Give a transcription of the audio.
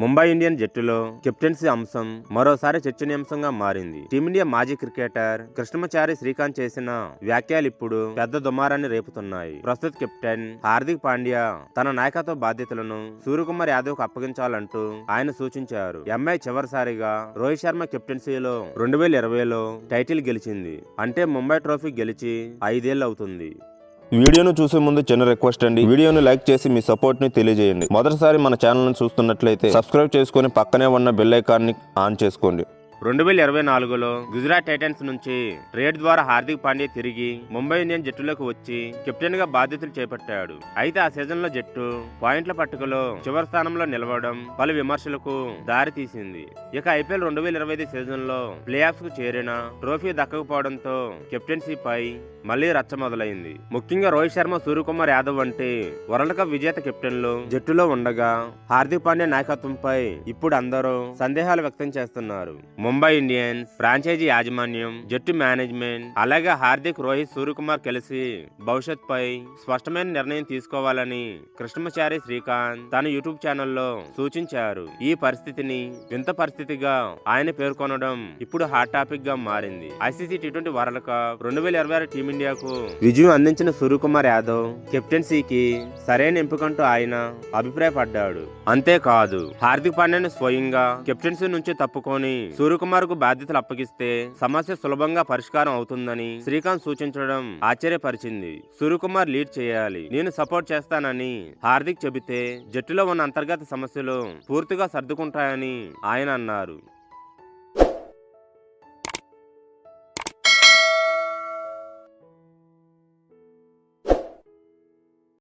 Mumbai Indian జట్టులో captaincy అంశం మరోసారి చర్చనీయాంశంగా మారింది. టీమిండియా మాజీ క్రికెటర్ కృష్ణమచారి శ్రీకాంత్ చేసిన వ్యాఖ్యలు ఇప్పుడు పెద్ద దుమారాన్ని రేపుతున్నాయి. ప్రస్తుత కెప్టెన్ హార్దిక్ పాండ్యా తన నాయకత్వ బాధ్యతలను సూర్యకుమార్ యాదవ్ కు అప్పగించాలంటూ ఆయన సూచించారు. ఎంఐ చివరిసారిగా రోహిత్ శర్మ కెప్టెన్సీలో 2020లో టైటిల్ గెలిచింది. అంటే ముంబై ట్రోఫీ గెలిచి 5 ఏళ్లు అవుతుంది. వీడియోను చూసే ముందు చిన్న రిక్వెస్ట్ అండి, వీడియోను లైక్ చేసి మీ సపోర్ట్ ని తెలియజేయండి. మొదటిసారి మన ఛానల్ ని చూస్తున్నట్లయితే సబ్స్క్రైబ్ చేసుకుని పక్కనే ఉన్న బెల్ ఐకాన్ ని ఆన్ చేసుకోండి. 2024లో గుజరాత్ టైటన్స్ నుంచి ట్రేడ్ ద్వారా హార్దిక్ పాండ్యా తిరిగి ముంబై ఇండియన్ జట్టులోకి వచ్చి కెప్టెన్ గా బాధ్యతలు చేపట్టాడు. అయితే ఆ సీజన్ లో జట్టు పాయింట్ల పట్టుకలో చివరి స్థానంలో నిలవడం పలు విమర్శలకు దారి తీసింది. ఇక ఐపీఎల్ 2025 సీజన్ లో ప్లే ఆఫ్స్ కు చేరిన ట్రోఫీ దక్కకపోవడంతో కెప్టెన్సీపై మళ్లీ రచ్చ మొదలైంది. ముఖ్యంగా రోహిత్ శర్మ, సూర్యకుమార్ యాదవ్ వంటి వరల్డ్ కప్ విజేత కెప్టెన్లు జట్టులో ఉండగా హార్దిక్ పాండ్యా నాయకత్వంపై ఇప్పుడు అందరూ సందేహాలు వ్యక్తం చేస్తున్నారు. ముంబై ఇండియన్స్ ఫ్రాంచైజీ యాజమాన్యం, జట్టు మేనేజ్మెంట్, అలాగే హార్దిక్, రోహిత్, సూర్యకుమార్ కలిసి భవిష్యత్ పై స్పష్టమైన నిర్ణయం తీసుకోవాలని కృష్ణమచారి శ్రీకాంత్ తన యూట్యూబ్ ఛానల్లో సూచించారు. ఈ పరిస్థితిని వింత పరిస్థితిగా ఆయన పేర్కొనడం ఇప్పుడు హాట్ టాపిక్ గా మారింది. ఐసీసీ టీ20 వరల్డ్ కప్ 2026 టీమిండియాకు విజయం అందించిన సూర్యకుమార్ యాదవ్ కెప్టెన్సీకి సరైన ఎంపికంటూ ఆయన అభిప్రాయపడ్డాడు. అంతేకాదు హార్దిక్ పాండ్యాను స్వయంగా కెప్టెన్సీ నుంచి తప్పుకొని సూర్యకుమార్ కు బాధ్యతలు అప్పగిస్తే సమస్య సులభంగా పరిష్కారం అవుతుందని శ్రీకాంత్ సూచించడం ఆశ్చర్యపరిచింది. సూర్యకుమార్ లీడ్ చేయాలి, నేను సపోర్ట్ చేస్తానని హార్దిక్ చెబితే జట్టులో ఉన్న అంతర్గత సమస్యలు పూర్తిగా సర్దుకుంటాయని ఆయన అన్నారు.